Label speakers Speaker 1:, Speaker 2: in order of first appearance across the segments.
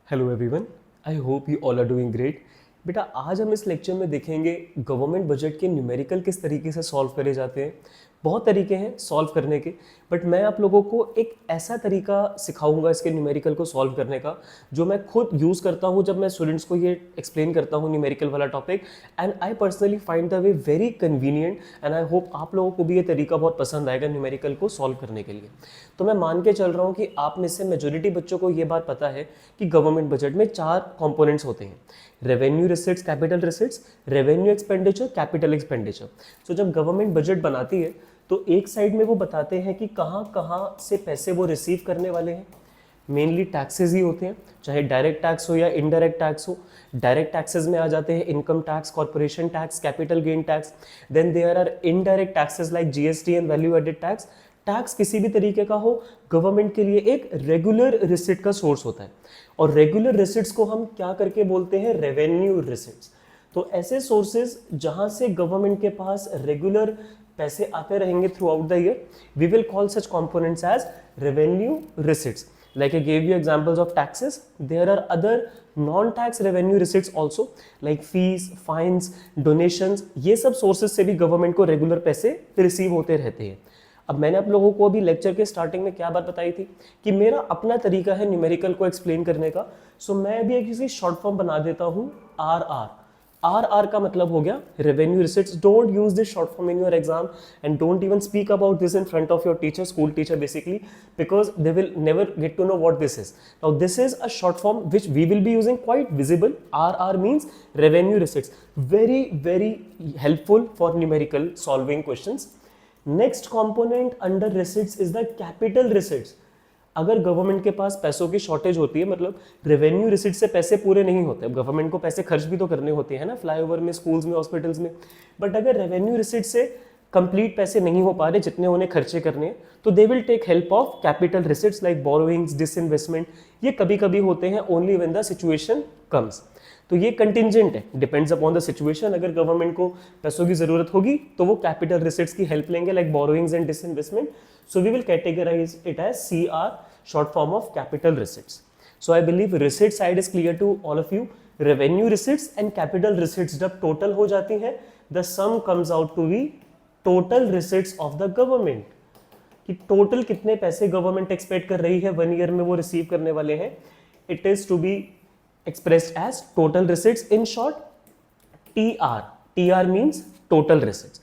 Speaker 1: Hello everyone, I hope you all are doing great. बेटा, आज हम इस लेक्चर में देखेंगे गवर्नमेंट बजट के न्यूमेरिकल किस तरीके से सॉल्व करे जाते हैं। बहुत तरीके हैं सॉल्व करने के, बट मैं आप लोगों को एक ऐसा तरीका सिखाऊंगा इसके न्यूमेरिकल को सॉल्व करने का जो मैं खुद यूज़ करता हूँ जब मैं स्टूडेंट्स को ये एक्सप्लेन करता हूँ न्यूमेरिकल वाला topic. And I personally find the way very convenient and I hope आप लोगों को भी ये तरीका बहुत पसंद आएगा न्यूमेरिकल को सॉल्व करने के लिए। तो मैं मान के चल रहा हूँ कि आप में से मेजोरिटी बच्चों को ये बात पता है कि गवर्नमेंट बजट में 4 कंपोनेंट्स होते हैं: revenue receipts, capital receipts, revenue expenditure, capital expenditure. So जब गवर्नमेंट बजट बनाती है तो एक साइड में वो बताते हैं कि कहाँ कहाँ से पैसे वो रिसीव करने वाले हैं। मेनली टैक्सेस ही होते हैं, चाहे डायरेक्ट टैक्स हो या इनडायरेक्ट टैक्स हो। डायरेक्ट टैक्सेस में आ जाते हैं income tax, corporation tax, capital gain tax. Then there are indirect taxes like GST and value added tax. Tax किसी भी तरीके का हो, गवर्नमेंट के लिए एक रेगुलर रिसिट का सोर्स होता है, और रेगुलर रिसिट्स को हम क्या करके बोलते हैं? Revenue receipts. तो ऐसे सोर्सेज जहां से गवर्नमेंट के पास रेगुलर पैसे आते रहेंगे throughout the year, we will call such components as revenue receipts. Like I gave you examples of taxes, there are other non-tax revenue receipts also, like fees, fines, donations. ये सब sources से भी government को regular पैसे receive होते रहते हैं. अब मैंने आप लोगों को अभी लेक्चर के स्टार्टिंग में क्या बात बताई थी कि मेरा अपना तरीका है न्यूमेरिकल को एक्सप्लेन करने का. सो मैं अभी एक किसी शॉर्ट फॉर्म बना देता हूँ RR. RR का मतलब हो गया revenue receipts. Don't use this short form in your exam and don't even speak about this in front of your teacher, school teacher basically, because they will never get to know what this is. Now this is a short form which we will be using, quite visible. RR means revenue receipts. Very very helpful for numerical solving questions. Next component under receipts is the capital receipts. अगर government के पास पैसों की shortage होती है, मतलब revenue receipt से पैसे पूरे नहीं होते, गवर्नमेंट को पैसे खर्च भी तो करने होते हैं ना, फ्लाईओवर में, स्कूल्स में, हॉस्पिटल्स में, बट अगर रेवेन्यू रिसिट से कंप्लीट पैसे नहीं हो पा रहे जितने उन्हें खर्चे करने हैं, तो they will take help of capital receipts like borrowings, disinvestment. ये कभी कभी होते हैं only when the situation comes. तो ये कंटिंजेंट है, डिपेंड्स अपॉन द सिचुएशन. अगर गवर्नमेंट को पैसों की जरूरत होगी तो वो कैपिटल रिसिट्स की हेल्प लेंगे like borrowings and disinvestment. So we will categorize it as CR, short form of capital receipts. So I believe receipt side is clear to all of you. Revenue receipts and capital receipts जब total हो जाती हैं, the sum comes out to be total receipts of the government. कि total कितने पैसे government expect कर रही है 1 ईयर में वो रिसीव करने वाले हैं. It is to be expressed as total receipts. In short, TR. TR means total receipts.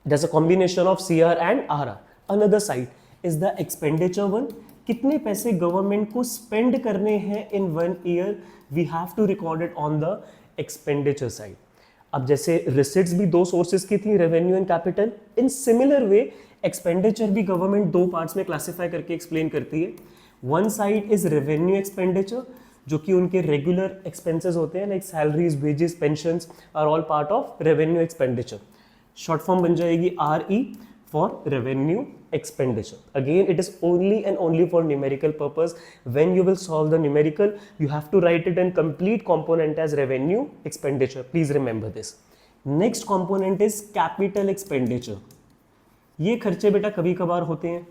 Speaker 1: There's a combination of CR and RR. Another side is the expenditure one. कितने पैसे गवर्नमेंट को spend करने हैं in 1 year, we have to record it on the expenditure side. अब जैसे receipts भी 2 sources की थी, revenue and capital. In similar way expenditure भी गवर्नमेंट 2 पार्ट्स में क्लासिफाई करके एक्सप्लेन करती है. One side is revenue expenditure, जो कि उनके रेगुलर एक्सपेंसेस होते हैं like salaries, wages, pensions are all part of revenue expenditure. Short form बन जाएगी RE for revenue expenditure. Again, it is only and only for numerical purpose. When you will solve the numerical, you have to write it in complete component as revenue expenditure. Please remember this. Next component is capital expenditure. ये खर्चे बेटा कभी कभार होते हैं.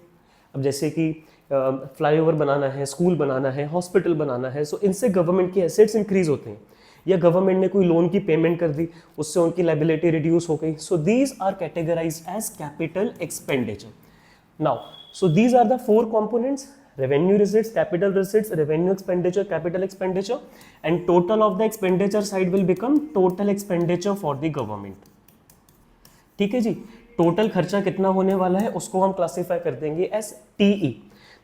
Speaker 1: अब जैसे कि फ्लाईओवर बनाना है, स्कूल बनाना है, हॉस्पिटल बनाना है, सो इनसे गवर्नमेंट के एसेट्स इंक्रीज होते हैं, या गवर्नमेंट ने कोई लोन की पेमेंट कर दी, उससे उनकी लायबिलिटी रिड्यूस हो गई. So these are categorised as capital expenditure. Now so these are the 4 components: revenue receipts, capital receipts, revenue expenditure, capital expenditure, and total of the expenditure side will become total expenditure for the government. ठीक है जी. Total खर्चा कितना होने वाला है उसको हम classify कर देंगे एज TE.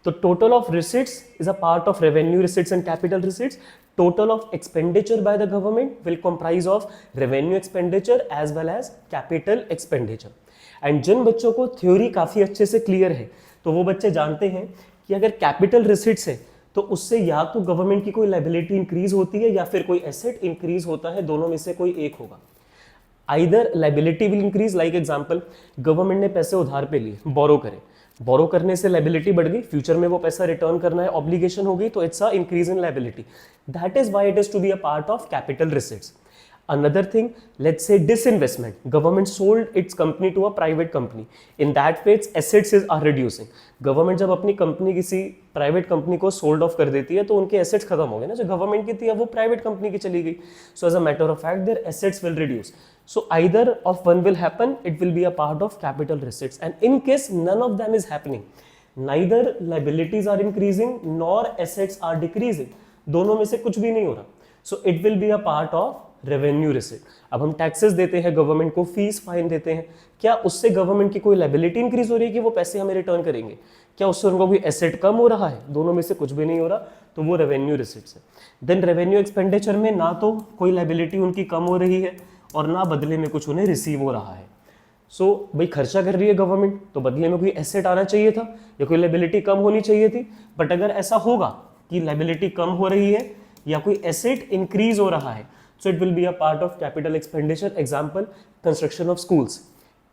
Speaker 1: तो total of receipts is a part of revenue receipts and capital receipts. Total of expenditure by the government will comprise of revenue expenditure as well as capital expenditure. And जिन बच्चों को theory काफ़ी अच्छे से clear है तो वो बच्चे जानते हैं कि अगर कैपिटल रिसिट्स है तो उससे या तो गवर्नमेंट की कोई लायबिलिटी इंक्रीज होती है या फिर कोई एसेट इंक्रीज होता है, दोनों में से कोई एक होगा. Either liability will increase, like example government ने पैसे उधार पे लिए, बोरो करे, बोरो करने से लायबिलिटी बढ़ गई, फ्यूचर में वो पैसा रिटर्न करना है, ऑब्लिगेशन हो गई, तो it's a increase in liability. That is why it is to be a part of capital receipts. Another thing, let's say disinvestment. Government sold its company to a private company. In that way, its assets are reducing. Government जब अपनी company किसी private company को sold off कर देती है तो उनके assets खत्म हो गए ना, जो गवर्नमेंट की थी अब वो प्राइवेट कंपनी की चली गई. So as a matter of fact their assets will reduce. So either of one will happen, it will be a part of capital receipts. And in case none of them is happening, neither liabilities are increasing nor assets are decreasing. दोनों में से कुछ भी नहीं हो रहा. So it will be a part of revenue receipt. अब हम टैक्सेस देते हैं गवर्नमेंट को, फीस फाइन देते हैं, क्या उससे गवर्नमेंट की कोई लाइबिलिटी इंक्रीज हो रही है कि वो पैसे हमें रिटर्न करेंगे? क्या उससे उनको कोई एसेट कम हो रहा है? दोनों में से कुछ भी नहीं हो रहा, तो वो रेवेन्यू रिसीट्स है. देन रेवेन्यू एक्सपेंडिचर में ना तो कोई लाइबिलिटी उनकी कम हो रही है और ना बदले में कुछ उन्हें रिसीव हो रहा है. सो भाई खर्चा कर रही है गवर्नमेंट तो बदले में कोई एसेट आना चाहिए था या कोई लाइबिलिटी कम होनी चाहिए थी. बट अगर ऐसा होगा कि लाइबिलिटी कम हो रही है या कोई एसेट इंक्रीज हो रहा है, so it will be a part of capital expenditure. Example, construction of schools,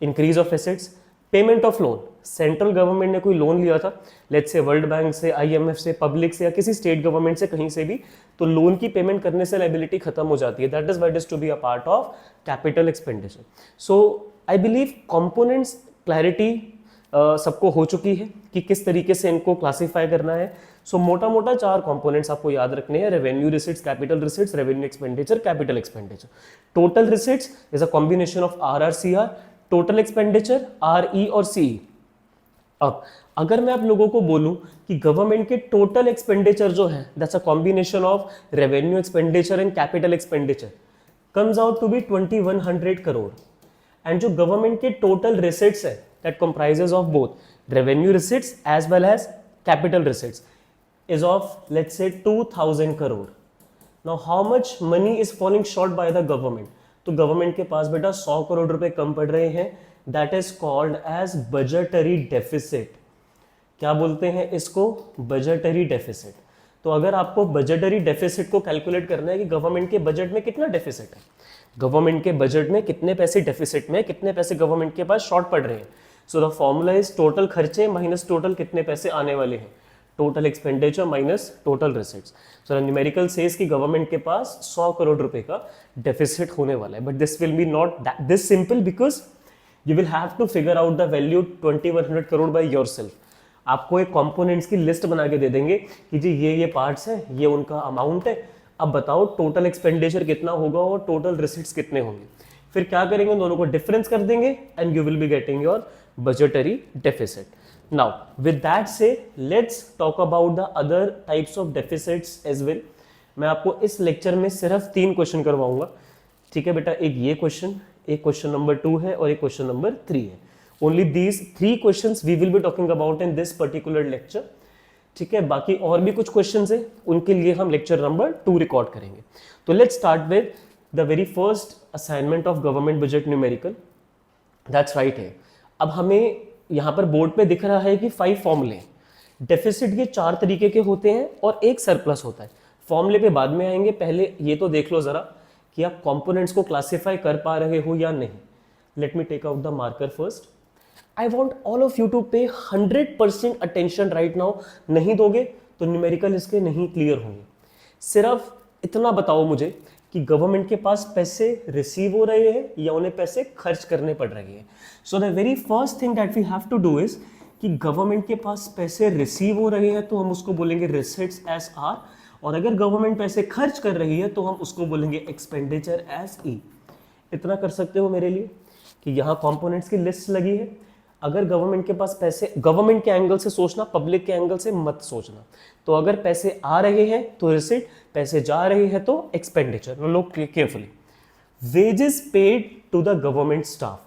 Speaker 1: increase of assets. Payment of loan, central government ने कोई लोन लिया था, लेट्स से वर्ल्ड बैंक से, आईएमएफ से, पब्लिक से या किसी स्टेट गवर्नमेंट से, कहीं से भी, तो लोन की पेमेंट करने से लाइबिलिटी खत्म हो जाती है. That is what is to be a part of capital expenditure. So I believe components clarity सबको हो चुकी है कि किस तरीके से इनको क्लासिफाई करना है. सो मोटा मोटा 4 कंपोनेंट्स आपको याद रखने हैं: revenue receipts, capital receipts, revenue expenditure, capital expenditure. Total receipts is a combination of RRCR, total expenditure RE और CE. अब अगर मैं आप लोगों को बोलूं कि गवर्नमेंट के टोटल एक्सपेंडिचर जो है that's a combination of revenue expenditure and capital expenditure, comes out to be 2100 crore. And जो गवर्नमेंट के टोटल रिसीट्स है that comprises of both revenue receipts as well as capital receipts is of let's say 2000 crore. Now how much money is falling short by the government? तो government के पास बेटा 100 करोड़ रुपए कम पड़ रहे हैं. That is called as budgetary deficit. क्या बोलते हैं इसको? Budgetary deficit. तो अगर आपको बजटरी डेफिसिट को कैलकुलेट करना है कि गवर्नमेंट के बजट में कितना डेफिसिट है, गवर्नमेंट के बजट में कितने पैसे डेफिसिट में, कितने पैसे गवर्नमेंट के पास शॉर्ट पड़ रहे हैं. So the formula is total खर्चे माइनस टोटल कितने पैसे आने वाले हैं, total expenditure minus total receipts. So the numerical says कि गवर्नमेंट के पास 100 करोड़ रुपए का डेफिसिट होने वाला है. But this will be not this simple because you will have to figure out the value 2100 crore by yourself. आपको एक कंपोनेंट्स की लिस्ट बना के दे देंगे कि जी ये पार्ट्स हैं, ये उनका अमाउंट है, अब बताओ टोटल एक्सपेंडिचर कितना होगा और टोटल रिसीट्स कितने होंगे. फिर क्या करेंगे, दोनों को डिफरेंस कर देंगे and you will be getting your budgetary deficit. Now, with that say, let's talk about the other types of deficits as well. मैं आपको इस लेक्चर में सिर्फ 3 क्वेश्चन करवाऊंगा. ठीक है बेटा, एक ये क्वेश्चन, एक क्वेश्चन नंबर 2 है और एक क्वेश्चन नंबर 3 है. Only these 3 questions we will be talking about in this particular lecture. ठीक है, बाकी और भी कुछ क्वेश्चंस हैं, उनके लिए हम लेक्चर नंबर 2 रिकॉर्ड करेंगे. तो let's start with the very first assignment of government budget numerical. That's right है. अब हमें यहाँ पर बोर्ड पे दिख रहा है कि 5 फॉर्मूले. डेफिसिट के 4 तरीके के होते हैं और एक सरप्लस होता है. फॉर्मूले पे बाद में आएंगे, पहले ये तो देख लो जरा कि आप कंपोनेंट्स को क्लासिफाई कर पा रहे हो या नहीं. Let me take out the marker first. I want all of you to pay 100% attention right now. नहीं दोगे तो न्यूमेरिकल इसके नहीं क्लियर होंगे. सिर्फ इतना बताओ मुझे कि गवर्नमेंट के पास पैसे रिसीव हो रहे हैं या उन्हें पैसे खर्च करने पड़ रहे हैं. So the very first thing that we have to do is कि गवर्नमेंट के पास पैसे रिसीव हो रहे हैं तो हम उसको बोलेंगे रिसीट्स एस आर, और अगर गवर्नमेंट पैसे खर्च कर रही है तो हम उसको बोलेंगे एक्सपेंडिचर एस ई. इतना कर सकते हो मेरे लिए कि यहाँ कंपोनेंट्स की लिस्ट लगी है. अगर गवर्नमेंट के पास पैसे, गवर्नमेंट के एंगल से सोचना, पब्लिक के एंगल से मत सोचना. तो अगर पैसे आ रहे हैं तो रिसीट, पैसे जा रहे हैं तो एक्सपेंडिचर. लोग carefully. Wages paid to the government staff.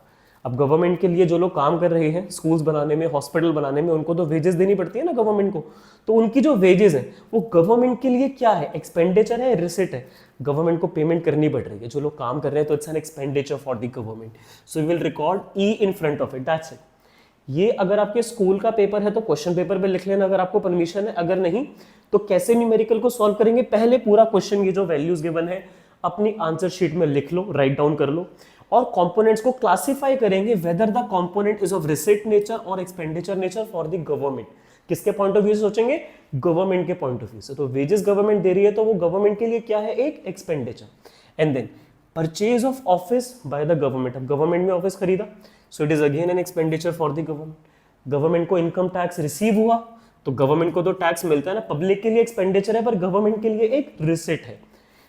Speaker 1: अब गवर्नमेंट के लिए जो लोग काम कर रहे हैं स्कूल्स बनाने में, हॉस्पिटल बनाने में, उनको तो वेजेस देनी पड़ती है ना गवर्नमेंट को. तो उनकी जो वेजेस है वो गवर्नमेंट के लिए क्या है, एक्सपेंडिचर है, रिसीट है. गवर्नमेंट को पेमेंट करनी पड़ रही है, जो लोग काम कर रहे हैं, तो it's an expenditure for the government. So we will record E in front of it. That's it. ये अगर आपके स्कूल का पेपर है तो क्वेश्चन पेपर पे लिख लेना अगर आपको परमिशन है. अगर नहीं तो कैसे न्यूमेरिकल को सॉल्व करेंगे, पहले पूरा क्वेश्चन, ये जो वैल्यूज गिवन है अपनी आंसर शीट में लिख लो, राइट डाउन कर लो, और कंपोनेंट्स को क्लासिफाई करेंगे whether the component is of receipt nature और expenditure nature for the government. किसके पॉइंट ऑफ व्यू से सोचेंगे, गवर्नमेंट के पॉइंट ऑफ व्यू से. तो वेजेस गवर्नमेंट दे रही है तो वो गवर्नमेंट के लिए क्या है, एक expenditure. And then purchase of office by the government, अब गवर्नमेंट में ऑफिस खरीदा, so it is again an expenditure for the government. Government को इनकम टैक्स रिसीव हुआ, तो गवर्नमेंट को तो टैक्स मिलता है ना, पब्लिक के लिए एक्सपेंडिचर है पर गवर्नमेंट के लिए एक रिसिट है।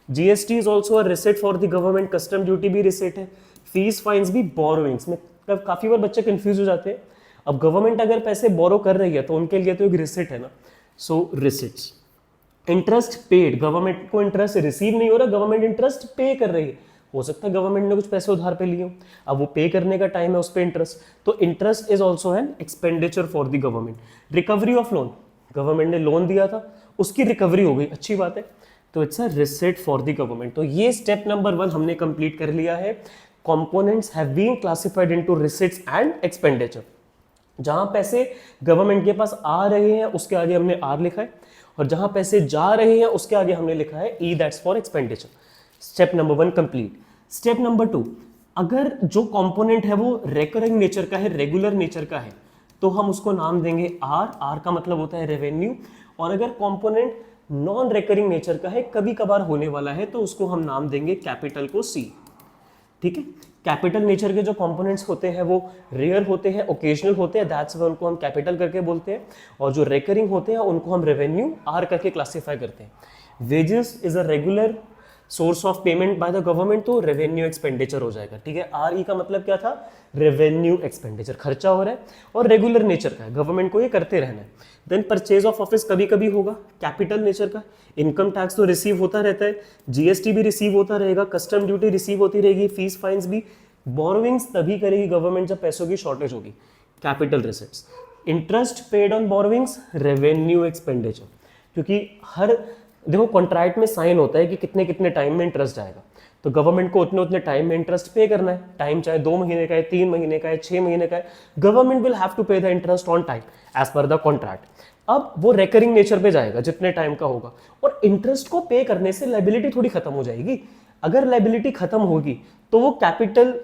Speaker 1: GST is also a receipt for the government, custom duty भी रिसिट है, फीस फाइन्स भी, बोरोइंग्स में काफी बार बच्चे कंफ्यूज हो जाते हैं। अब गवर्नमेंट अगर पैसे बोरो कर रही है तो उनके लिए तो एक रिसिट है ना, सो रिसिट्स। इंटरेस्ट पेड, गवर्नमेंट को इंटरेस्ट रिसीव नहीं हो रहा, गवर्नमेंट इंटरेस्ट पे कर रही है, हो सकता है गवर्नमेंट ने कुछ पैसे उधार पे लिए हो, अब वो पे करने का टाइम है उस पे इंटरेस्ट, तो interest is also an expenditure for the government. Recovery of loan, government ने लोन दिया था, उसकी रिकवरी हो गई, अच्छी बात है, तो it's a receipt for the government. तो ये स्टेप नंबर 1 हमने कंप्लीट कर लिया है। Components have been classified into receipts and expenditure. जहां पैसे गवर्नमेंट के पास आ रहे हैं उसके आगे हमने आर लिखा है, और जहां पैसे जा रहे हैं उसके आगे हमने लिखा है E, that's for expenditure. Step number 1 complete. Step number 2, अगर जो कंपोनेंट है वो रेकरिंग नेचर का है, रेगुलर नेचर का है, तो हम उसको नाम देंगे आर, आर का मतलब होता है रेवेन्यू। और अगर कंपोनेंट नॉन रेकरिंग नेचर का है, कभी कभार होने वाला है, तो उसको हम नाम देंगे कैपिटल को सी। ठीक है, कैपिटल नेचर के जो कंपोनेंट्स होते हैं वो रेयर होते हैं, ओकेजनल होते हैं, दैट्स व्हाई उनको हम कैपिटल करके बोलते हैं, और जो रेकरिंग होते हैं उनको हम रेवेन्यू आर करके क्लासिफाई करते हैं। Wages is a regular source of payment by the government, तो रेवेन्यू एक्सपेंडिचर हो जाएगा। ठीक है, आर ई का मतलब क्या था, रेवेन्यू एक्सपेंडिचर, खर्चा हो रहा है, और रेगुलर नेचर का है, गवर्नमेंट को ये करते रहना है। देन परचेज ऑफ ऑफिस कभी कभी होगा, कैपिटल नेचर का। इनकम टैक्स तो रिसीव होता रहता है, जीएसटी भी रिसीव होता रहेगा, कस्टम ड्यूटी रिसीव होती रहेगी, फीस फाइन्स भी। बोरोइंग्स तभी करेगी गवर्नमेंट जब पैसों की शॉर्टेज होगी, capital receipts. Interest paid on borrowings, revenue expenditure, क्योंकि हर देखो कॉन्ट्रैक्ट में साइन होता है कि कितने कितने टाइम में इंटरेस्ट जाएगा, तो गवर्नमेंट को उतने उतने टाइम में इंटरेस्ट पे करना है। टाइम चाहे 2 महीने का है, 3 महीने का है, 6 महीने का है, government will have to pay the interest on time as per the contract. अब वो रेकरिंग नेचर पे जाएगा जितने टाइम का होगा, और इंटरेस्ट को पे करने से लायबिलिटी थोड़ी खत्म हो जाएगी। अगर लायबिलिटी खत्म होगी तो वो कैपिटल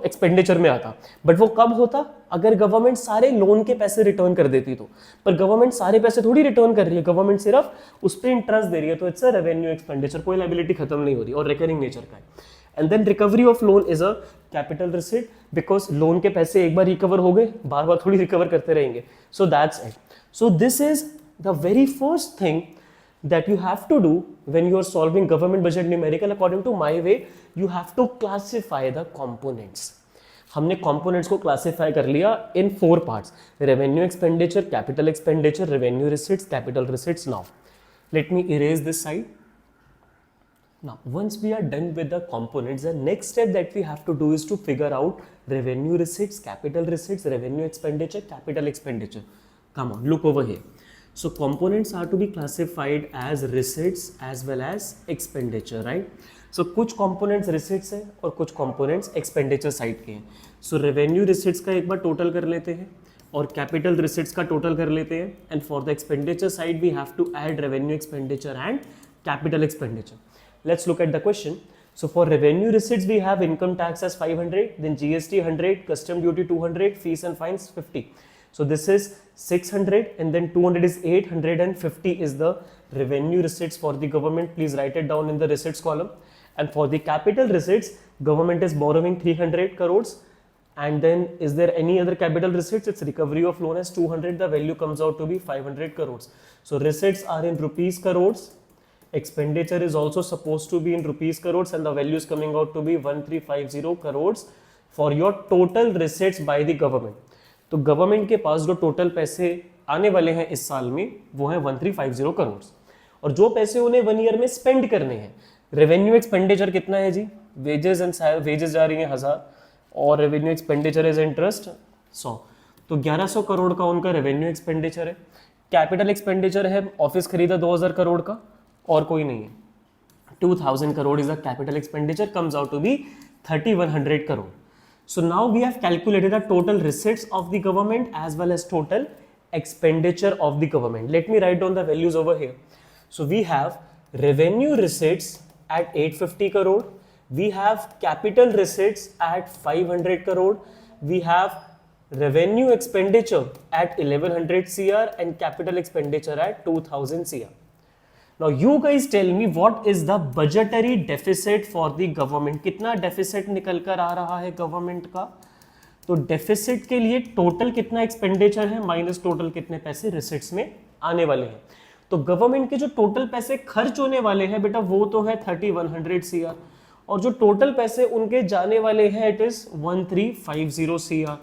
Speaker 1: एक्सपेंडिचर में आता, बट वो कब होता, अगर गवर्नमेंट सारे लोन के पैसे रिटर्न कर देती तो। पर गवर्नमेंट सारे पैसे थोड़ी रिटर्न कर रही है, गवर्नमेंट सिर्फ उस पर इंटरेस्ट दे रही है, तो इट्स अ रेवेन्यू एक्सपेंडिचर, कोई लायबिलिटी खत्म नहीं हो रही और रिकरिंग नेचर का है। And then recovery of loan is a capital receipt, because loan के पैसे एक बार रिकवर हो गए, बार बार थोड़ी रिकवर करते रहेंगे, so that's it. So this is the very first thing that you have to do when you are solving government budget numerical. According to my way, you have to classify the components. हमने components को classify कर लिया in 4 parts: revenue expenditure, capital expenditure, revenue receipts, capital receipts. Now let me erase this side. Now once we are done with the components, the next step that we have to do is to figure out revenue receipts, capital receipts, revenue expenditure, capital expenditure. Come on, look over here. So components are to be classified as receipts as well as expenditure, right? So कुछ components receipts हैं और कुछ components expenditure side के हैं. So revenue receipts का एक बार total कर लेते हैं और capital receipts का total कर लेते हैं, and for the expenditure side we have to add revenue expenditure and capital expenditure. Let's look at the question. So for revenue receipts we have income tax as 500, then GST 100, custom duty 200, fees and fines 50. So this is 600, and then 200 is 850 is the revenue receipts for the government. Please write it down in the receipts column. And for the capital receipts, government is borrowing 300 crores. And then is there any other capital receipts? It's recovery of loan as 200. The value comes out to be 500 crores. So receipts are in rupees crores. Expenditure is also supposed to be in rupees crores, and the value is coming out to be 1350 crores for your total receipts by the government. तो government के पास जो total पैसे आने वाले हैं इस साल में वो है 1350 करोड़, और जो पैसे उन्हें 1 ईयर में स्पेंड करने हैं। रेवेन्यू एक्सपेंडिचर कितना है जी, वेजेस एंड वेजेस जा रही हैं 1000, और रेवेन्यू एक्सपेंडिचर इज इंटरेस्ट 100, तो 1100 करोड़ का उनका रेवेन्यू एक्सपेंडिचर है। कैपिटल एक्सपेंडिचर है, ऑफिस खरीदा 2000 करोड़ का, और कोई नहीं है। 2000 crore is the capital expenditure, comes out to be 3100 crore. So now we have calculated the total receipts of the government as well as total expenditure of the government. Let me write down the values over here. So we have revenue receipts at 850 crore. We have capital receipts at 500 crore. We have revenue expenditure at 1100 CR and capital expenditure at 2000 CR. Now you guys tell me what is the budgetary deficit for the government, कितना deficit निकल कर आ रहा है government का। तो deficit के लिए total कितना एक्सपेंडिचर है माइनस टोटल कितने पैसे रिसिट्स में आने वाले हैं। तो गवर्नमेंट के जो टोटल पैसे खर्च होने वाले हैं बेटा वो तो है 3100 CR, और जो टोटल पैसे उनके जाने वाले हैं इट इज 1350 CR।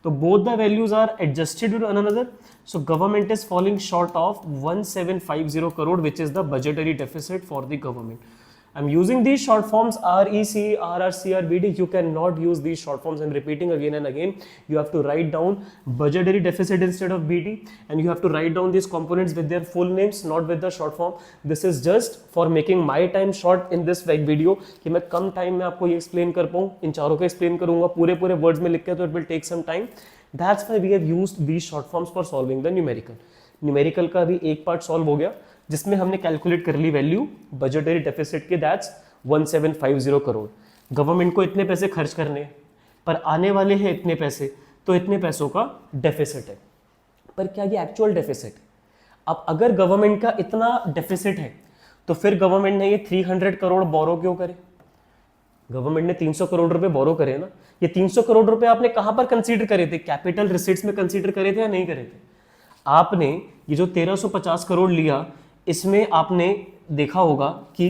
Speaker 1: तो both the values are adjusted to one another. So government is falling short of 1750 crore, which is the budgetary deficit for the government. I'm using these short forms REC, RRCR, BD. You cannot use these short forms. I'm repeating again and again. You have to write down budgetary deficit instead of BD, and you have to write down these components with their full names, not with the short form. This is just for making my time short in this video कि मैं कम time में आपको ये explain कर पाऊँ। इन चारों को explain करूँगा पूरे words में लिख के, तो it will take some time. That's why we have used these short forms for solving the numerical. Numerical का भी एक पार्ट सॉल्व हो गया जिसमें हमने कैलकुलेट कर ली वैल्यू बजटरी डेफिसिट के, दैट्स 1750 करोड़। गवर्नमेंट को इतने पैसे खर्च करने हैं पर आने वाले हैं इतने पैसे, तो इतने पैसों का डेफिसिट है। पर क्या ये एक्चुअल डेफिसिट? अब अगर गवर्नमेंट का इतना डेफिसिट है तो फिर गवर्नमेंट ने ये 300 करोड़ बोरो क्यों करे? गवर्नमेंट ने 300 करोड़ रुपए बोरो करे ना। ये 300 करोड़ रुपए आपने कहां पर कंसीडर करे थे? कैपिटल रिसीट्स में कंसीडर करे थे या नहीं करे थे? आपने ये जो 1350 करोड़ लिया, इसमें आपने देखा होगा कि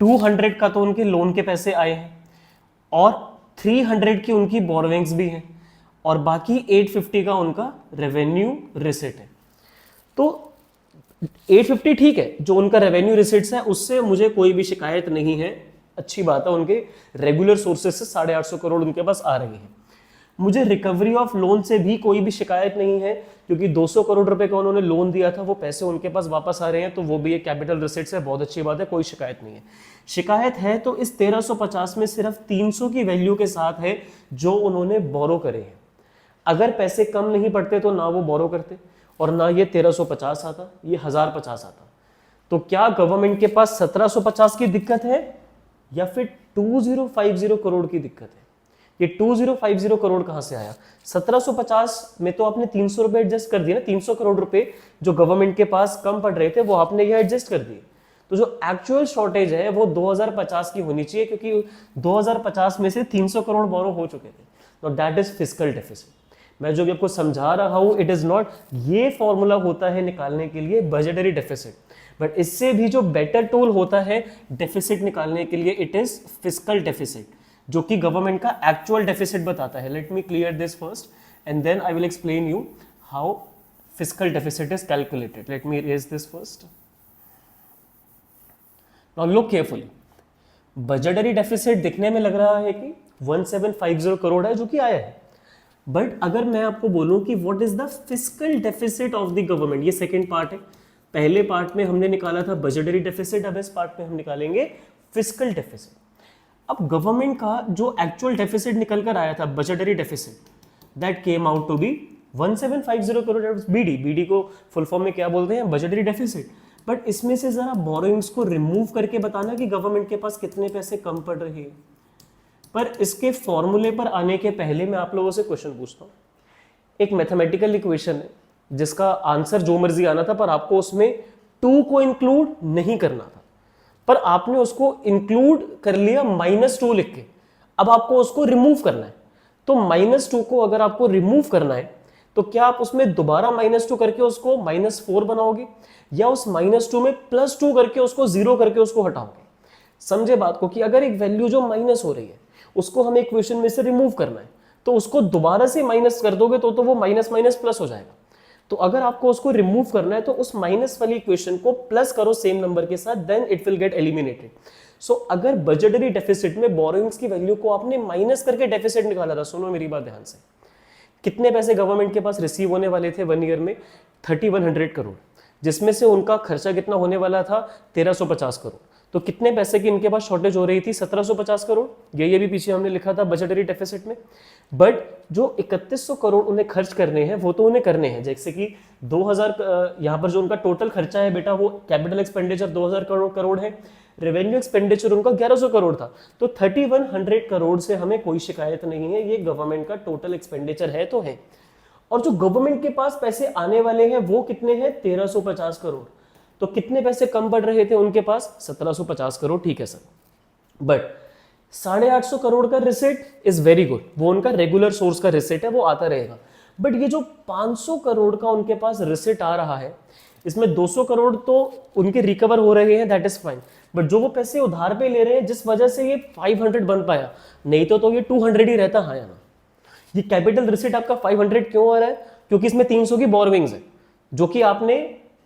Speaker 1: 200 का तो उनके लोन के पैसे आए हैं और 300 की उनकी बोरोविंग्स भी हैं और बाकी 850 का उनका रेवेन्यू रिसिट है। तो 850 ठीक है, जो उनका रेवेन्यू रिसिट्स है उससे मुझे कोई भी शिकायत नहीं है, अच्छी बात है। उनके रेगुलर सोर्सेस से 850 करोड़ उनके पास आ रही है। मुझे रिकवरी ऑफ लोन से भी कोई भी शिकायत नहीं है, क्योंकि 200 करोड़ रुपए का उन्होंने लोन दिया था, वो पैसे उनके पास वापस आ रहे हैं, तो वो भी एक कैपिटल रिसिट्स है, बहुत अच्छी बात है, कोई शिकायत नहीं है। शिकायत है तो इस 1350 में सिर्फ 300 की वैल्यू के साथ है जो उन्होंने बोरो करे हैं। अगर पैसे कम नहीं पड़ते तो ना वो बोरो करते और ना ये 1350 आता, ये 1050 आता। तो क्या गवर्नमेंट के पास 1750 की दिक्कत है या फिर 2050 करोड़ की दिक्कत है? ये 2050 करोड़ कहां से आया? 1750 में तो आपने 300 रुपए एडजस्ट कर दिए ना, 300 करोड़ रुपए जो गवर्नमेंट के पास कम पड़ रहे थे वो आपने ये एडजस्ट कर दिए। तो जो एक्चुअल शॉर्टेज है वो 2050 की होनी चाहिए, क्योंकि 2050 में से 300 करोड़ बोरो हो चुके थे। तो दैट इज फिस्कल डेफिसिट। मैं जो भी आपको समझा रहा हूं इट इज नॉट, ये फॉर्मूला होता है निकालने के लिए बजटरी डेफिसिट, बट इससे भी जो बेटर टूल होता है डेफिसिट निकालने के लिए इट इज फिस्कल डेफिसिट, जो कि गवर्नमेंट का एक्चुअल डेफिसिट बताता है। Let me clear this first and then I will explain you how fiscal deficit is calculated. Let me erase this first. Now look carefully. Budgetary deficit दिखने में लग रहा है कि 1750 करोड़ है जो कि आया है, बट अगर मैं आपको बोलूं कि what is the fiscal deficit of the government, ये सेकेंड पार्ट है। पहले पार्ट में हमने निकाला था बजटरी डेफिसिट, अब इस पार्ट में हम निकालेंगे फिस्कल डेफिसिट। अब गवर्नमेंट का जो एक्चुअल डेफिसिट निकल कर आया था budgetary deficit, that came out to be 1750 crore. BD, BD को फुल फॉर्म में क्या बोलते हैं? Budgetary deficit. बट इसमें से जरा बोरोइंग्स को रिमूव करके बताना कि गवर्नमेंट के पास कितने पैसे कम पड़ रहे हैं। पर इसके फॉर्मूले पर आने के पहले मैं आप लोगों से क्वेश्चन पूछता हूँ। एक मैथमेटिकल इक्वेशन है जिसका आंसर जो मर्जी आना था, पर आपको उसमें 2 को इंक्लूड नहीं करना था, पर आपने उसको इंक्लूड कर लिया -2 लिख के। अब आपको उसको रिमूव करना है, तो -2 को अगर आपको रिमूव करना है तो क्या आप उसमें दोबारा -2 करके उसको -4 बनाओगे या उस -2 में +2 करके उसको 0 करके उसको हटाओगे? समझे बात को कि अगर एक वैल्यू जो माइनस हो रही है उसको हमें इक्वेशन में से रिमूव करना है, तो उसको दोबारा से माइनस कर दोगे तो वो माइनस माइनस प्लस हो जाएगा। तो अगर आपको उसको रिमूव करना है तो उस माइनस वाली इक्वेशन को प्लस करो सेम नंबर के साथ, then it will get eliminated. So अगर बजटरी डेफिसिट में बोरोइंग्स की वैल्यू को आपने माइनस करके डेफिसिट निकाला था, सुनो मेरी बात ध्यान से, कितने पैसे गवर्नमेंट के पास रिसीव होने वाले थे 1 ईयर में? 3100 करोड़, जिसमें से उनका खर्चा कितना होने वाला था? 1350 करोड़। तो कितने पैसे की इनके पास शॉर्टेज हो रही थी? 1750 करोड़। ये भी पीछे हमने लिखा था बजटरी डेफिसिट में। बट जो 3100 करोड़ उन्हें खर्च करने हैं वो तो उन्हें करने हैं, जैसे कि 2000 यहाँ पर जो उनका टोटल खर्चा है बेटा वो कैपिटल एक्सपेंडिचर 2000 करोड़ है, रेवेन्यू एक्सपेंडिचर उनका 1100 करोड़ था। तो 3100 करोड़ से हमें कोई शिकायत नहीं है, ये गवर्नमेंट का टोटल एक्सपेंडिचर है तो है। और जो गवर्नमेंट के पास पैसे आने वाले हैं वो कितने हैं? 1350 करोड़। तो कितने पैसे कम पड़ रहे थे उनके पास? 1750 करोड़, ठीक है सर। बट 850 करोड़ का रिसिट इज वेरी गुड, वो उनका रेगुलर सोर्स का रिसिट है, वो आता रहेगा। बट ये जो 500 करोड़ का उनके पास रिसिट आ रहा है, इसमें 200 करोड़ तो उनके रिकवर हो रहे हैं, दैट इज फाइन। बट जो वो पैसे उधार पे ले रहे हैं, जिस वजह से ये 500 बन पाया, नहीं तो ये 200 ही रहता, हाँ या ना? ये कैपिटल रिसिट आपका 500 क्यों आ रहा है? क्योंकि इसमें 300 की बोरोविंग्स है, जो कि आपने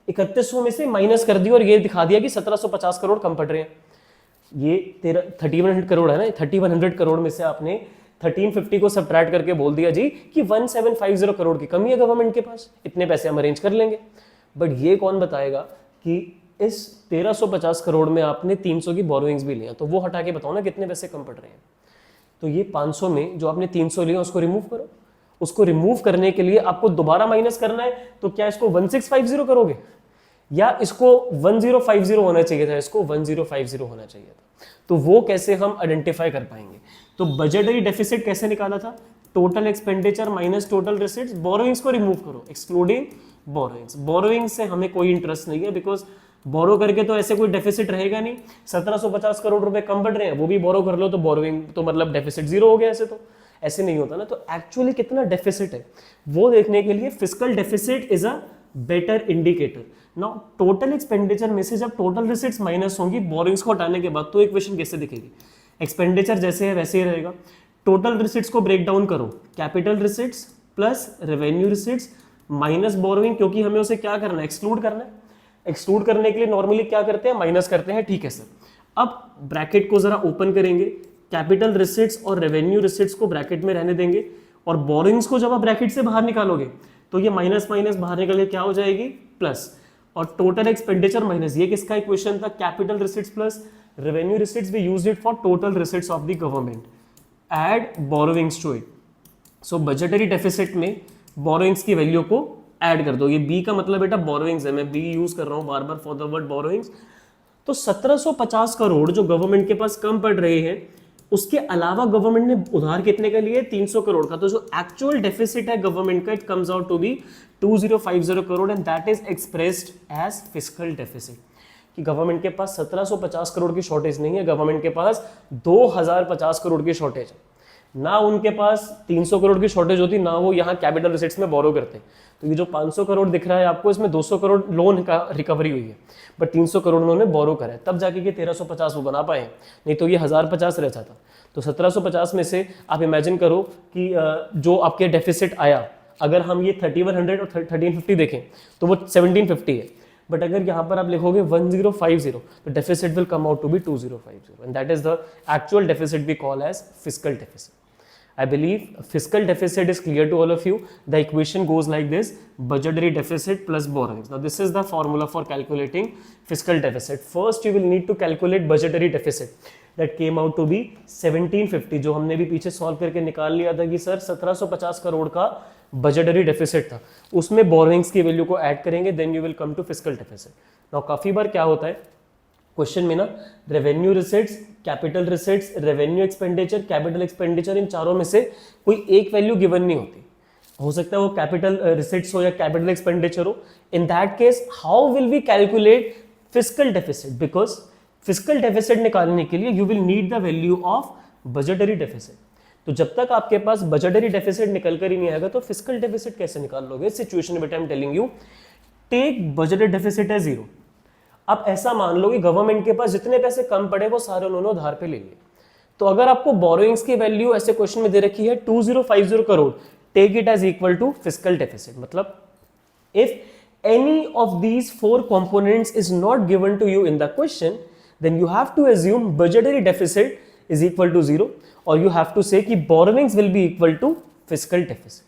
Speaker 1: 3100 में से माइनस कर दी और ये दिखा दिया कि 1750 करोड़ कम पड़ रहे हैं। ये 3100 करोड़ है ना, 3100 करोड़ में से आपने 1350 को सब्ट्रैक्ट करके बोल दिया जी कि 1750 करोड़ की कमी है गवर्नमेंट के पास, इतने पैसे हम अरेंज कर लेंगे। बट ये कौन बताएगा कि इस 1350 करोड़ में आपने 300 की बोरोइंग्स भी लिया? तो वो हटा के बताओ ना कितने पैसे कम पड़ रहे हैं। तो ये 500 में जो आपने 300 लिया उसको रिमूव करो। उसको रिमूव करने के लिए आपको दोबारा माइनस करना है, तो क्या इसको 1650 करोगे या इसको 1050 होना चाहिए था? इसको 1050 होना चाहिए था। तो वो कैसे हम आइडेंटिफाई कर पाएंगे? तो बजटरी डेफिसिट कैसे निकाला था? Total expenditure minus total receipts, borrowings को रिमूव करो, एक्सक्लूडिंग बोरोइंग्स। बोरोइंग्स से हमें कोई इंटरेस्ट नहीं है, बिकॉज बोरो करके तो ऐसे कोई डेफिसिट रहेगा नहीं। 1750 करोड़ रुपए कम बढ़ रहे हैं, वो भी बोरो कर लो तो बोरोइंग तो मतलब डेफिसिट जीरो हो गया। ऐसे तो ऐसे नहीं होता ना। तो एक्चुअली कितना डेफिसिट है वो देखने के लिए fiscal deficit is a better indicator. Now total expenditure में से जब टोटल रिसीट्स माइनस होंगी बोरोइंग्स को हटाने के बाद, तो इक्वेशन कैसे दिखेगी? एक्सपेंडिचर जैसे है वैसे ही रहेगा। टोटल रिसीट्स को ब्रेक डाउन करो, capital receipts plus revenue receipts minus borrowing, क्योंकि हमें उसे क्या करना है? एक्सक्लूड करना है। एक्सक्लूड करने के लिए नॉर्मली क्या करते हैं? माइनस करते हैं, ठीक है सर। अब ब्रैकेट को जरा ओपन करेंगे, कैपिटल रिसीट्स और रेवेन्यू रिसीट्स को ब्रैकेट में रहने देंगे, और बोरोइंग्स को जब आप ब्रैकेट से बाहर निकालोगे तो ये माइनस माइनस बाहर निकल के क्या हो जाएगी? प्लस। और टोटल एक्सपेंडिचर माइनस, ये किसका इक्वेशन था? Capital receipts plus revenue receipts, we used it for total receipts of the government, add borrowings to it. So budgetary deficit में बोरोइंग्स की वैल्यू को ऐड कर दो। ये बी का मतलब बेटा बोरोइंग्स है, मैं बी यूज कर रहा हूं बार बार फॉर द वर्ड बोरोइंग्स। तो 1750 करोड़ जो गवर्नमेंट के पास कम पड़ रहे हैं, उसके अलावा गवर्नमेंट ने उधार कितने का लिए? 300 करोड़ का। तो जो एक्चुअल डेफिसिट है गवर्नमेंट का, it comes out to be 2050 crore, and that is expressed as fiscal deficit. कि गवर्नमेंट के पास 1750 करोड़ की शॉर्टेज नहीं है, गवर्नमेंट के पास 2050 करोड़ की शॉर्टेज है। ना उनके पास 300 करोड़ की शॉर्टेज होती, ना वो यहाँ कैपिटल रिसीट्स में बोरो करते। तो ये जो 500 करोड़ दिख रहा है आपको, इसमें 200 करोड़ लोन का रिकवरी हुई है, बट 300 करोड़ उन्होंने बोरो करा है, तब जाके कि 1350 वो बना पाए, नहीं तो ये 1050 रह जाता। तो 1750 में से आप इमेजिन करो कि जो आपके डेफिसिट आया, अगर हम ये 3100 और 1350 देखें तो वो 1750 है। बट अगर यहाँ पर आप लिखोगे 1050, तो deficit will come out to be 2050, and that is the actual deficit we call as fiscal deficit. I believe fiscal deficit is clear to all of you. The equation goes like this: budgetary deficit plus borrowings. Now this is the formula for calculating fiscal deficit. First you will need to calculate budgetary deficit. That came out to be 1750, जो हमने भी पीछे solve करके निकाल लिया था कि sir 1750 crore का बजटरी डेफिसिट था, उसमें बोरोइंग्स की वैल्यू को ऐड करेंगे, then you will come to fiscal deficit. Now काफी बार क्या होता है क्वेश्चन में ना, revenue receipts, capital receipts, revenue expenditure, capital expenditure, इन चारों में से कोई एक वैल्यू गिवन नहीं होती. हो सकता है वो कैपिटल रिसीट्स हो या कैपिटल एक्सपेंडिचर हो. In that case how will we calculate fiscal deficit? Because fiscal deficit निकालने के लिए you will need the value of budgetary deficit. तो जब तक आपके पास बजटरी डेफिसिट निकल कर ही नहीं आएगा तो फिस्कल डेफिसिट कैसे निकाल लोगे? सिचुएशन में I am telling you, take budgetary deficit as zero. अब ऐसा मान लो कि गवर्नमेंट के पास जितने पैसे कम पड़े वो सारे उन्होंने उधार पे ले लिए. तो अगर आपको बोरोइंग्स की वैल्यू ऐसे क्वेश्चन में दे रखी है 2050 crore, take it as equal to fiscal deficit. मतलब if any of these four components is not given to you in the question, then you have to assume budgetary deficit is equal to zero, और you have to say कि borrowings will be equal to fiscal deficit.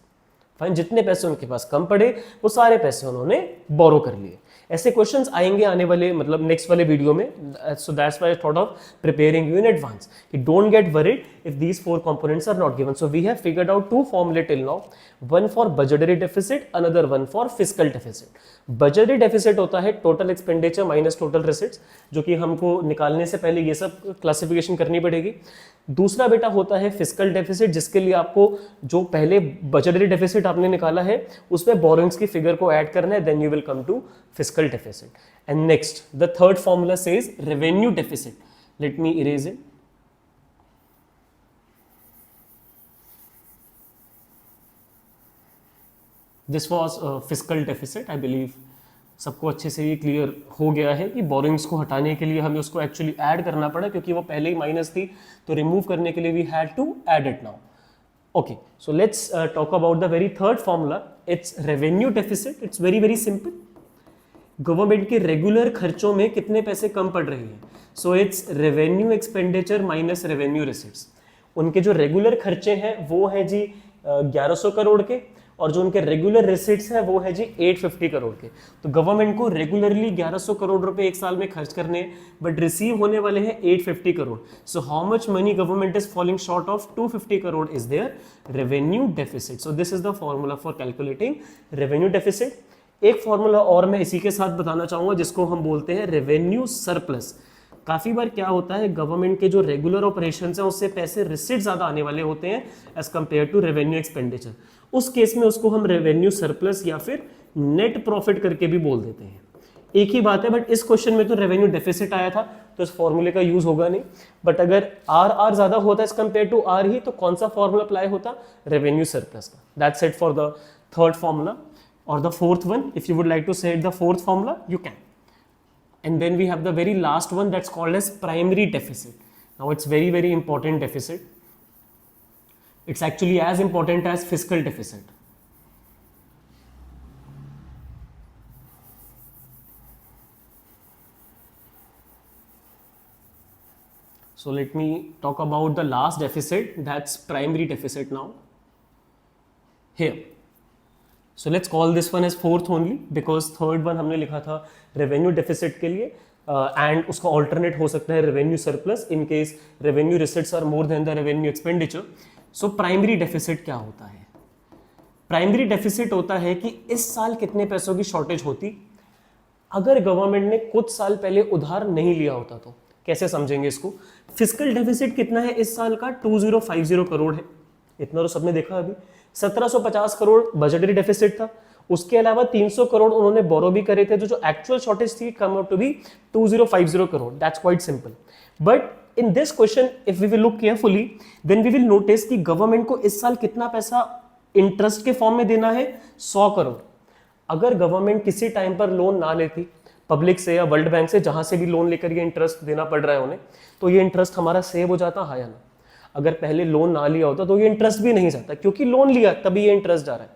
Speaker 1: Fine, जितने पैसे उनके पास कम पड़े वो सारे पैसे उन्होंने बोरो कर लिए. ऐसे क्वेश्चंस आएंगे आने वाले मतलब नेक्स्ट वाले वीडियो में. So that's why I thought of preparing you in advance कि don't get worried if these four components are not given. So we have figured out two फॉर्मूले till now, one for budgetary deficit, another one for fiscal deficit. Budgetary deficit होता है total expenditure minus total receipts, जो कि हमको निकालने से पहले ये सब क्लासिफिकेशन करनी पड़ेगी. दूसरा बेटा होता है फिस्कल डेफिसिट, जिसके लिए आपको जो पहले बजटरी डेफिसिट आपने निकाला है उसमें बोरोइंग्स की फिगर को ऐड करना है, then you will come to fiscal fiscal deficit. And next, the third formula says revenue deficit. Let me erase it. This was fiscal deficit. I believe सबको अच्छे से ये क्लियर हो गया है कि बोरिंग्स को हटाने के लिए हमें उसको एक्चुअली ऐड करना पड़ा, क्योंकि वो पहले ही माइनस थी, तो रिमूव करने के लिए we had to add it now. Okay, so let's talk about the very third formula. It's revenue deficit. It's very very simple. Government के रेगुलर खर्चों में कितने पैसे कम पड़ रहे हैं. So it's revenue expenditure minus revenue receipts. उनके जो रेगुलर खर्चे हैं वो है जी 1100 करोड़ के, और जो उनके रेगुलर रिसिट्स है वो है जी 850 करोड़ के. तो गवर्नमेंट को रेगुलरली 1100 करोड़ रुपए एक साल में खर्च करने हैं, बट रिसीव होने वाले हैं 850 crore. So how much money government is falling short of 250 crore is their revenue deficit. So this is the formula for calculating revenue deficit. एक फॉर्मूला और मैं इसी के साथ बताना चाहूंगा जिसको हम बोलते हैं रेवेन्यू सरप्लस. काफ़ी बार क्या होता है, गवर्नमेंट के जो रेगुलर ऑपरेशंस हैं उससे पैसे रिसिट ज़्यादा आने वाले होते हैं as compare to revenue expenditure. उस केस में उसको हम रेवेन्यू सरप्लस या फिर नेट प्रॉफिट करके भी बोल देते हैं. एक ही बात है, बट इस क्वेश्चन में तो रेवेन्यू डेफिसिट आया था तो इस फॉर्मूले का यूज होगा नहीं. बट अगर आर ज़्यादा होता है एज कंपेयर टू आर ही, तो कौन सा फॉर्मूला अप्लाई होता, रेवेन्यू सरप्लस का. That's it for the third formula. Or the fourth one, if you would like to say the fourth formula, you can. And then we have the very last one that's called as primary deficit. Now it's very very important deficit. It's actually as important as fiscal deficit. So let me talk about the last deficit, that's primary deficit now. Here. So let's call this one as fourth only, because third one हमने लिखा था revenue deficit के लिए, and उसका alternate हो सकता है revenue surplus in case revenue receipts are more than the revenue expenditure. So primary deficit क्या होता है? Primary deficit होता है कि इस साल कितने पैसों की शॉर्टेज होती अगर गवर्नमेंट ने कुछ साल पहले उधार नहीं लिया होता. तो कैसे समझेंगे इसको. फिजिकल डेफिसिट कितना है इस साल का, 2050 करोड़ है. इतना तो सबने देखा अभी. 1750 करोड़ बजटरी डेफिसिट था. उसके अलावा 300 करोड़ उन्होंने बोरो भी करे थे. जो एक्चुअल शॉर्टेज थी come out to be 2050 crore. That's quite simple. But in this question if we will look carefully, then we will notice कि गवर्नमेंट को इस साल कितना पैसा इंटरेस्ट के फॉर्म में देना है, 100 करोड़. अगर गवर्नमेंट किसी टाइम पर लोन ना लेती पब्लिक से या वर्ल्ड बैंक से, जहां से भी लोन लेकर ये इंटरेस्ट देना पड़ रहा है उन्हें, तो ये इंटरेस्ट हमारा सेव हो जाता, हाँ या ना. अगर पहले लोन ना लिया होता तो ये इंटरेस्ट भी नहीं जाता, क्योंकि लोन लिया तभी ये इंटरेस्ट जा रहा है.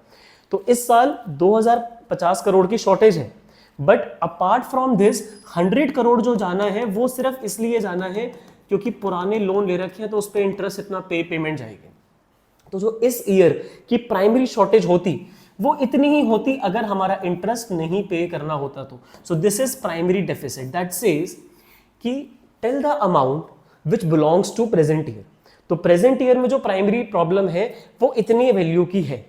Speaker 1: तो इस साल 2050 करोड़ की शॉर्टेज है, but apart from this 100 crore जो जाना है वो सिर्फ इसलिए जाना है क्योंकि पुराने लोन ले रखे हैं, तो उस पर इंटरेस्ट इतना पेमेंट जाएगी. तो जो इस ईयर की प्राइमरी शॉर्टेज होती वो इतनी ही होती अगर हमारा इंटरेस्ट नहीं पे करना होता तो. So this is primary deficit that says कि tell the amount which belongs to present year. तो प्रेजेंट ईयर में जो प्राइमरी प्रॉब्लम है वो इतनी वैल्यू की है,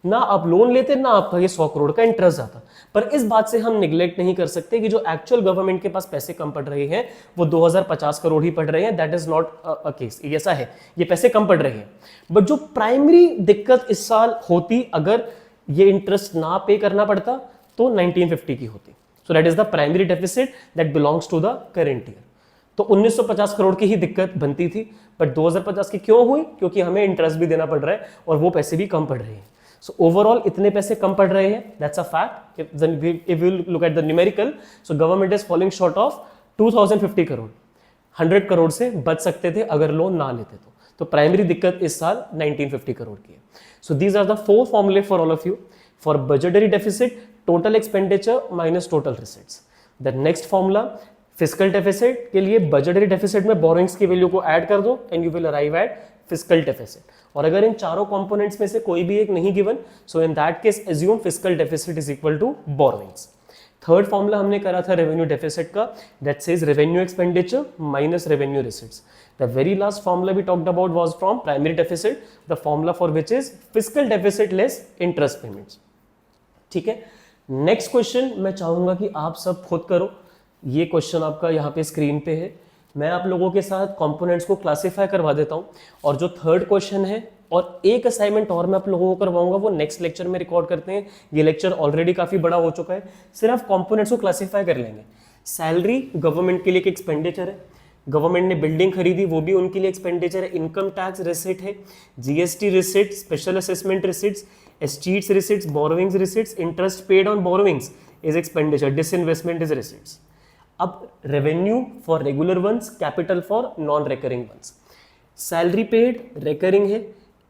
Speaker 1: ना आप लोन लेते ना आपका ये 100 करोड़ का इंटरेस्ट आता. पर इस बात से हम निगलेक्ट नहीं कर सकते कि जो एक्चुअल गवर्नमेंट के पास पैसे कम पड़ रहे हैं वो 2050 करोड़ ही पड़ रहे हैं. That is not a case. ऐसा है, ये पैसे कम पड़ रहे हैं. बट जो प्राइमरी दिक्कत इस साल होती अगर ये इंटरेस्ट ना पे करना पड़ता तो 1950 की होती. So that is the primary deficit that belongs to the current year. तो 1950 करोड़ की ही दिक्कत बनती थी, बट 2050 की क्यों हुई, क्योंकि हमें इंटरेस्ट भी देना पड़ रहा है और वो पैसे भी कम पड़ रहे हैं. सो ओवरऑल इतने पैसे कम पड़ रहे हैं, that's a fact. If you look at the numerical, so government is following short of 2050 crore. 100 crore से बच सकते थे अगर लोन ना लेते तो प्राइमरी दिक्कत इस साल 1950 करोड़ की है. सो दीज आर द 4 फॉर्मूले for all of you. For budgetary deficit, total expenditure minus total receipts. The next formula physical deficit के लिए, बजटरी डेफिसिट में बोरिंग्स की वैल्यू को ऐड कर दो and you will arrive at physical deficit. और अगर इन चारों कंपोनेंट्स में से कोई भी एक नहीं given, so in that case assume physical deficit is equal to borrowings. Third formula हमने करा था रेवेन्यू डेफिसिट का, that says revenue expenditure minus revenue receipts. The very last formula we talked about was from primary deficit, the formula for which is fiscal deficit less interest payments. ठीक है. Next question मैं चाहूंगा कि आप सब खुद करो. ये क्वेश्चन आपका यहाँ पे स्क्रीन पे है. मैं आप लोगों के साथ कंपोनेंट्स को क्लासिफाई करवा देता हूँ. और जो थर्ड क्वेश्चन है और एक असाइनमेंट और मैं आप लोगों को करवाऊंगा, वो नेक्स्ट लेक्चर में रिकॉर्ड करते हैं। ये लेक्चर ऑलरेडी काफी बड़ा हो चुका है, सिर्फ कंपोनेंट्स को क्लासिफाई कर लेंगे। सैलरी गवर्नमेंट के लिए एक एक्सपेंडिचर है, गवर्नमेंट ने बिल्डिंग खरीदी वो भी उनके लिए एक्सपेंडिचर है। इनकम टैक्स रिसिट है, GST receipt, special assessment receipts, escheats receipts, borrowings receipts, interest paid on borrowings is expenditure, disinvestment is receipts. अब revenue for regular ones, capital for non recurring ones. Salary paid recurring है,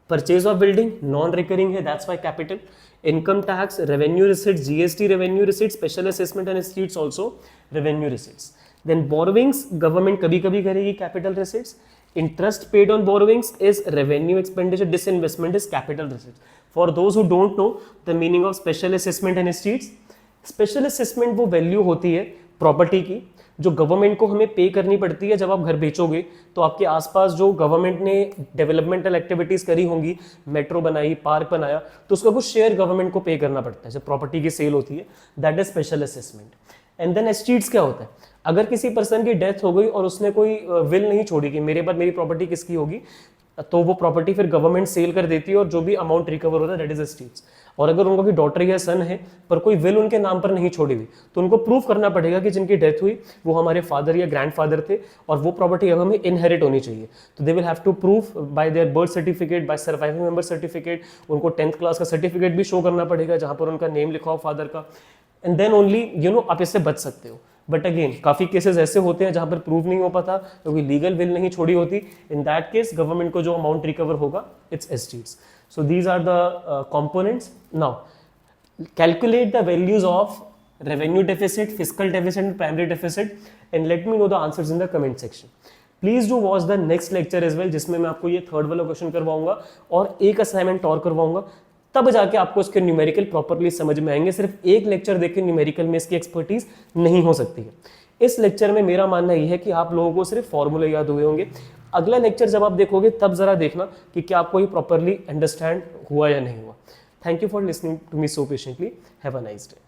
Speaker 1: purchase of building non recurring है, that's why capital. Income tax revenue receipts, GST revenue receipts, special assessment and escheats also revenue receipts. Then borrowings government कभी कभी करेगी capital receipts. Interest paid on borrowings is revenue expenditure, disinvestment is capital receipts. For those who don't know the meaning of special assessment and escheats, special assessment वो value होती है property की जो government को हमें पे करनी पड़ती है। जब आप घर बेचोगे तो आपके आसपास जो गवर्नमेंट ने डेवलपमेंटल एक्टिविटीज करी होंगी, मेट्रो बनाई, पार्क बनाया, तो उसका कुछ शेयर गवर्नमेंट को पे करना पड़ता है जब प्रॉपर्टी की सेल होती है, that is special assessment. And then escheats क्या होता है, अगर किसी पर्सन की डेथ हो गई और उसने कोई विल नहीं छोड़ी कि मेरे बाद मेरी प्रॉपर्टी किसकी होगी, तो वो प्रॉपर्टी फिर गवर्नमेंट सेल कर देती है और जो भी अमाउंट रिकवर होता है दैट इज एस्टीट्स। और अगर उनका कोई डॉटर या सन है पर कोई विल उनके नाम पर नहीं छोड़ी हुई, तो उनको प्रूफ करना पड़ेगा कि जिनकी डेथ हुई वो हमारे फादर या ग्रैंडफादर थे और वो प्रॉपर्टी अब हमें इनहेरिट होनी चाहिए। तो they will have to proof by their birth certificate, by surviving member certificate, उनको 10th क्लास का सर्टिफिकेट भी शो करना पड़ेगा जहां पर उनका नेम लिखा हो फादर का। एंड देन ओनली आप इससे बच सकते हो। बट अगेन काफी केसेस ऐसे होते हैं जहां पर प्रूव नहीं हो पाता क्योंकि लीगल विल नहीं छोड़ी होती। इन दैट केस गवर्नमेंट को जो अमाउंट रिकवर होगा it's escheats. So these are the components. Now calculate the values of revenue deficit, fiscal deficit and primary deficit and let me know the answers in the comment section. Please do watch the next lecture as well जिसमें मैं आपको ये third वाला question करवाऊंगा और एक assignment और करवाऊंगा, तब जाके आपको इसके न्यूमेरिकल प्रॉपर्ली समझ में आएंगे। सिर्फ एक लेक्चर देख के न्यूमेरिकल में इसकी एक्सपर्टीज नहीं हो सकती है। इस लेक्चर में मेरा मानना यह है कि आप लोगों को सिर्फ फॉर्मूले याद हुए होंगे। अगला लेक्चर जब आप देखोगे तब जरा देखना कि क्या आपको ये प्रॉपर्ली अंडरस्टैंड हुआ या नहीं हुआ। Thank you for listening to me so patiently. Have a nice day.